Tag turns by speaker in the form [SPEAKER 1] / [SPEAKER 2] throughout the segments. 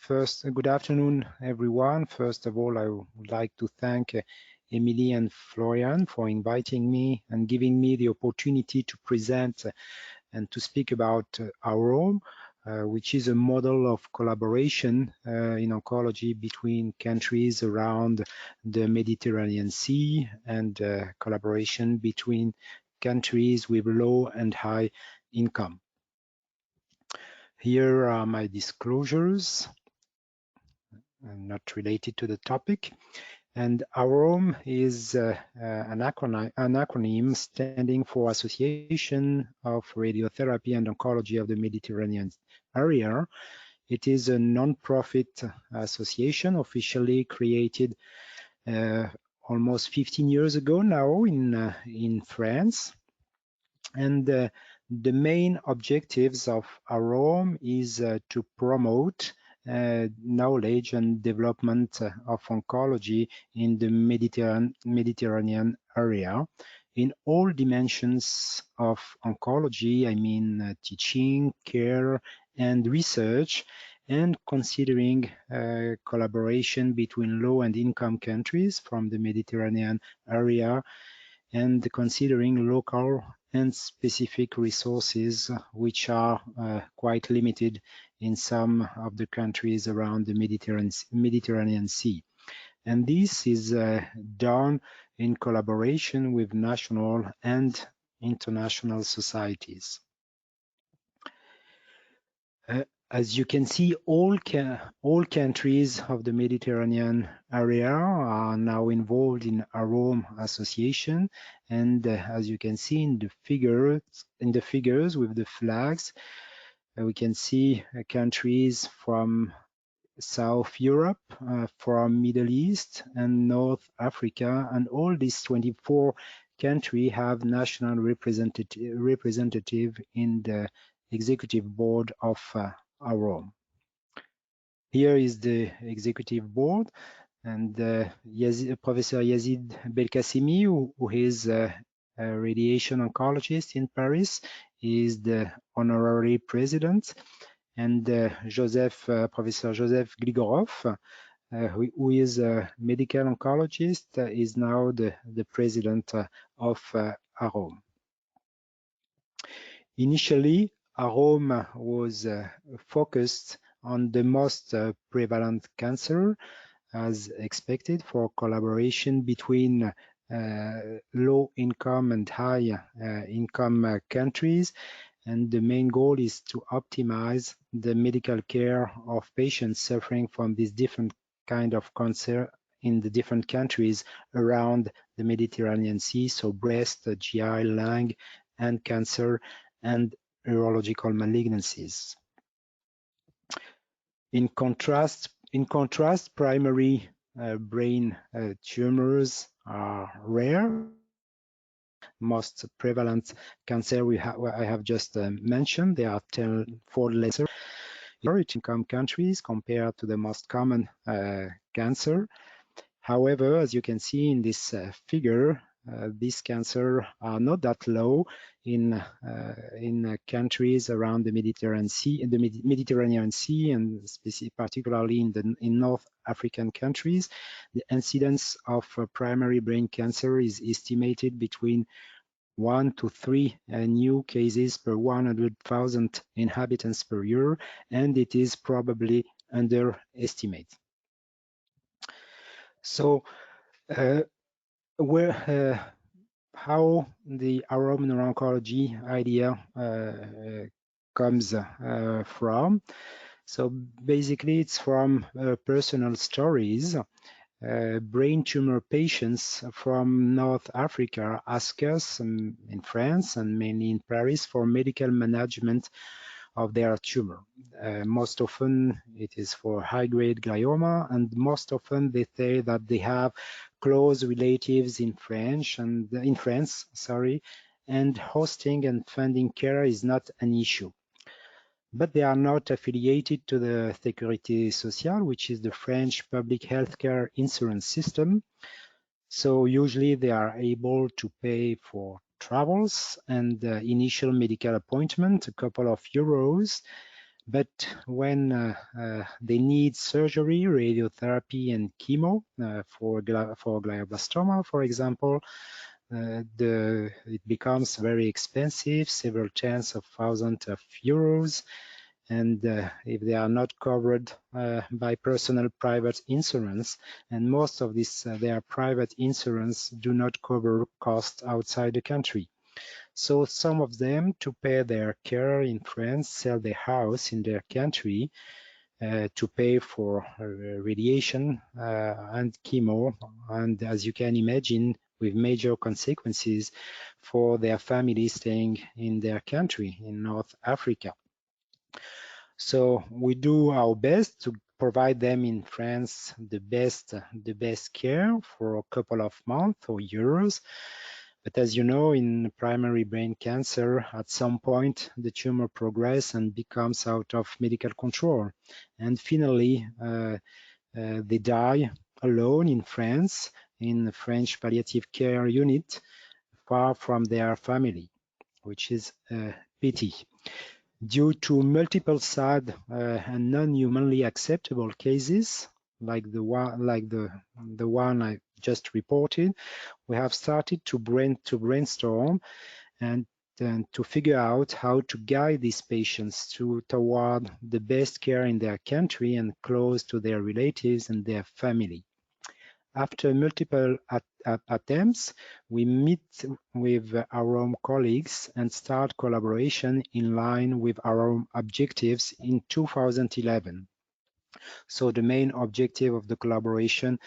[SPEAKER 1] First, good afternoon, everyone. First of all, I would like to thank Emily and Florian for inviting me and giving me the opportunity to present and to speak about AROME, which is a model of collaboration in oncology between countries around the Mediterranean Sea and collaboration between countries with low and high income. Here are my disclosures, not related to the topic. And AROME is an acronym standing for Association of Radiotherapy and Oncology of the Mediterranean Area. It is a non-profit association officially created almost 15 years ago now in France. And the main objectives of AROME is to promote knowledge and development of oncology in the Mediterranean area in all dimensions of oncology, I mean teaching, care, and research, and considering collaboration between low and income countries from the Mediterranean area, and considering local and specific resources which are quite limited in some of the countries around the Mediterranean Sea. And this is done in collaboration with national and international societies. As you can see, all countries of the Mediterranean area are now involved in AROME association, and as you can see in the figures with the flags, we can see countries from South Europe, from Middle East and North Africa, and all these 24 countries have national representative in the executive board of AROME. Here is the executive board, and Professor Yazid Belkacemi, who is a radiation oncologist in Paris, is the honorary president, and Professor Joseph Grigorov, who is a medical oncologist, is now the president of AROME. Initially, AROME was focused on the most prevalent cancer, as expected, for collaboration between low income and high income countries. And the main goal is to optimize the medical care of patients suffering from these different kind of cancer in the different countries around the Mediterranean Sea, so breast, GI, lung, and cancer, and urological malignancies. In contrast, primary brain tumors are rare. Most prevalent cancer I have just mentioned, they are 10-fold lesser in low-income countries compared to the most common cancer. However, as you can see in this figure, these cancers are not that low in countries around the Mediterranean Sea, and particularly in North African countries. The incidence of primary brain cancer is estimated between 1 to 3 new cases per 100,000 inhabitants per year, and it is probably underestimated. So, how the AROME neuro-oncology idea comes from. So basically, it's from personal stories. Brain tumor patients from North Africa ask us in France and mainly in Paris for medical management of their tumor. Most often it is for high-grade glioma, and most often they say that they have close relatives in France, and hosting and funding care is not an issue. But they are not affiliated to the Sécurité Sociale, which is the French public healthcare insurance system. So usually they are able to pay for travels and initial medical appointment, a couple of euros, But when they need surgery, radiotherapy, and chemo for glioblastoma, for example, it becomes very expensive, several tens of thousands of euros. And if they are not covered by personal private insurance, and most of their private insurance do not cover costs outside the country. So some of them, to pay their care in France, sell their house in their country to pay for radiation and chemo. And as you can imagine, with major consequences for their family staying in their country in North Africa. So we do our best to provide them in France the best care for a couple of months or years. But as you know, in primary brain cancer, at some point, the tumor progresses and becomes out of medical control. And finally, they die alone in France, in the French palliative care unit, far from their family, which is a pity. Due to multiple sad and non-humanly acceptable cases, like the one I just reported, we have started to brainstorm and to figure out how to guide these patients toward the best care in their country and close to their relatives and their family. After multiple attempts, we meet with AROME colleagues and start collaboration in line with AROME objectives in 2011. So the main objective of the collaboration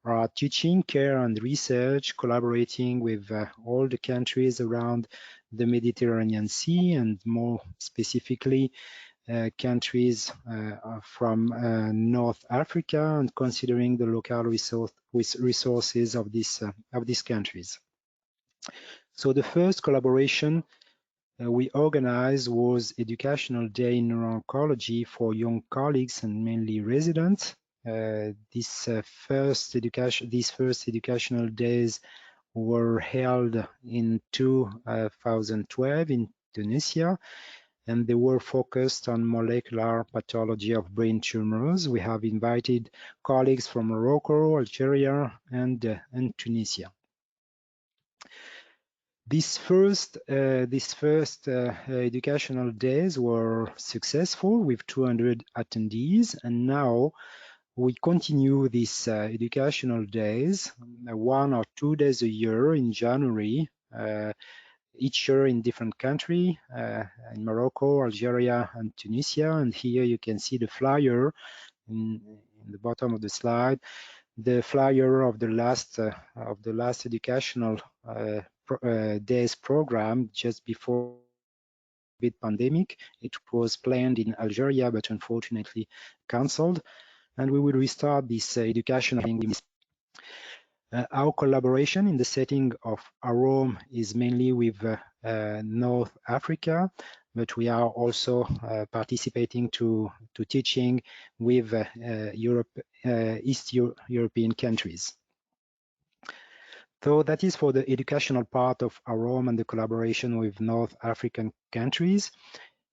[SPEAKER 1] are teaching, care, and research, collaborating with all the countries around the Mediterranean Sea, and more specifically, countries from North Africa, and considering the local resources of these countries. So the first collaboration we organized was Educational Day in Neuro-Oncology for young colleagues and mainly residents. These first educational days were held in 2012 in Tunisia, and they were focused on molecular pathology of brain tumors. We have invited colleagues from Morocco, Algeria, and Tunisia. These first educational days were successful with 200 attendees, and now we continue these educational days, 1 or 2 days a year in January, each year in different country, in Morocco, Algeria, and Tunisia. And here you can see the flyer in the bottom of the slide, the flyer of the last educational days program just before the pandemic. It was planned in Algeria, but unfortunately cancelled. And we will restart this educational. Our collaboration in the setting of AROME is mainly with North Africa, but we are also participating to teaching with East European countries. So that is for the educational part of AROME and the collaboration with North African countries.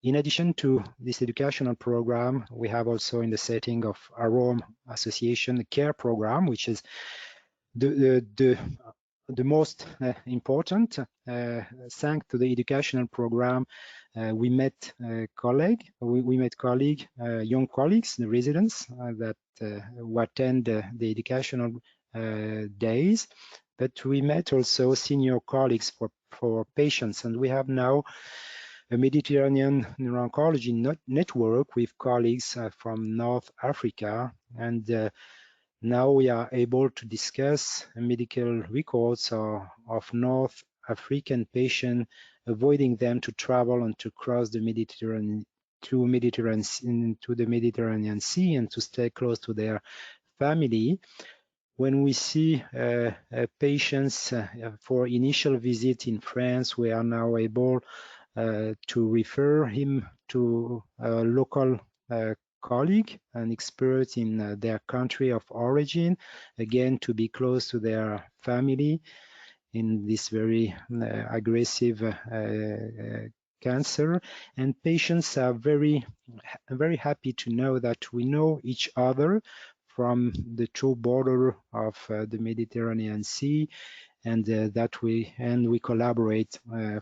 [SPEAKER 1] In addition to this educational program, we have also in the setting of AROME Association Care Program, which is the most important. Thanks to the educational program, we met young colleagues, the residents that who attend the educational days, but we met also senior colleagues for patients, and we have now a Mediterranean neuro-oncology network with colleagues from North Africa, and now we are able to discuss medical records of North African patients, avoiding them to travel and to cross the Mediterranean into the Mediterranean Sea and to stay close to their family. When we see patients for initial visit in France, we are now able to refer him to a local colleague, an expert in their country of origin, again to be close to their family in this very aggressive cancer, and patients are very happy to know that we know each other from the two border of the Mediterranean Sea, and that we collaborate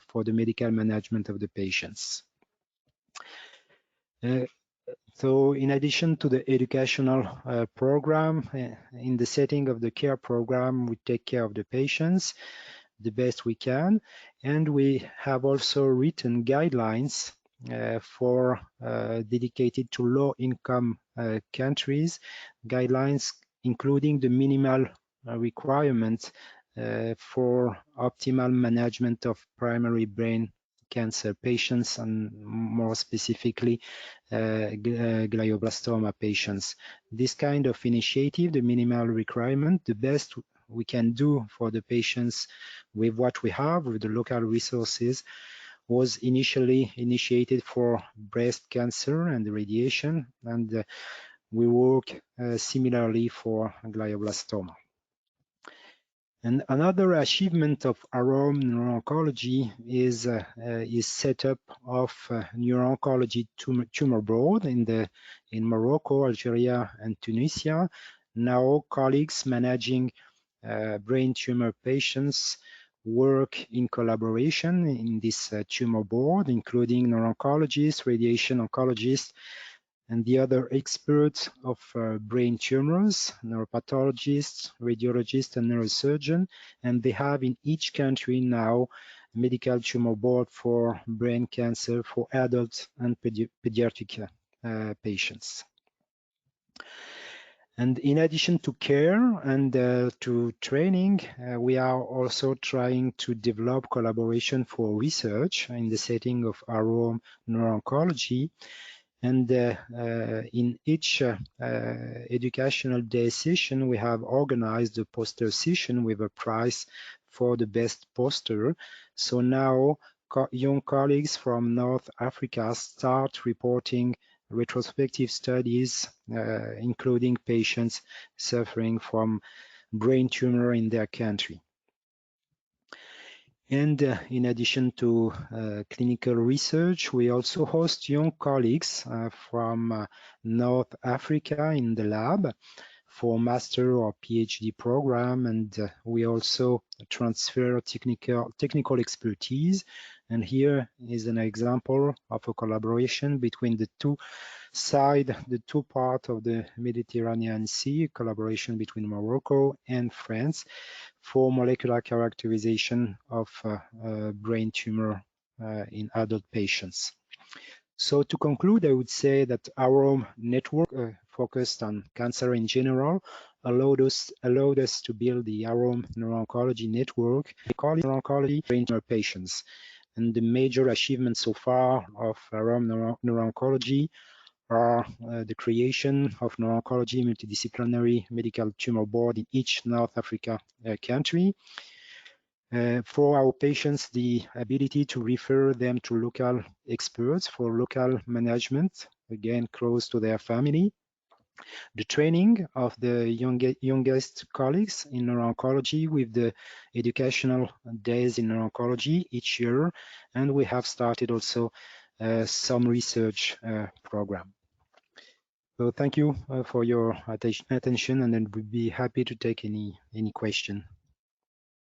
[SPEAKER 1] for the medical management of the patients. So in addition to the educational program, in the setting of the care program, we take care of the patients the best we can. And we have also written guidelines for dedicated to low-income countries, guidelines including the minimal requirements for optimal management of primary brain cancer patients, and more specifically glioblastoma patients. This kind of initiative, the minimal requirement, the best we can do for the patients with what we have, with the local resources, was initially initiated for breast cancer and radiation, and we work similarly for glioblastoma. And another achievement of AROME neuro-oncology is setup of neuro-oncology tumor board in Morocco, Algeria, and Tunisia. Now colleagues managing brain tumor patients work in collaboration in this tumor board, including neuro-oncologists, radiation oncologists, and the other experts of brain tumors, neuropathologists, radiologists, and neurosurgeons. And they have in each country now a medical tumor board for brain cancer for adults and pediatric patients. And in addition to care and to training, we are also trying to develop collaboration for research in the setting of AROME neuro-oncology. And in each educational day session, we have organized a poster session with a prize for the best poster. So now young colleagues from North Africa start reporting retrospective studies, including patients suffering from brain tumor in their country. And in addition to clinical research, we also host young colleagues from North Africa in the lab for master or PhD program, and we also transfer technical expertise. And here is an example of a collaboration between the two parts of the Mediterranean Sea, collaboration between Morocco and France for molecular characterization of brain tumor in adult patients. So to conclude, I would say that our network focused on cancer in general allowed us to build the AROME neuro-oncology network, neuro-oncology brain tumor patients. And the major achievements so far of AROME neuro-oncology are the creation of neuro-oncology multidisciplinary medical tumor board in each North Africa country. For our patients, the ability to refer them to local experts for local management, again, close to their family. The training of the youngest colleagues in neuro-oncology with the educational days in neuro-oncology each year. And we have started also some research program. So thank you for your attention, and then we'd be happy to take any question.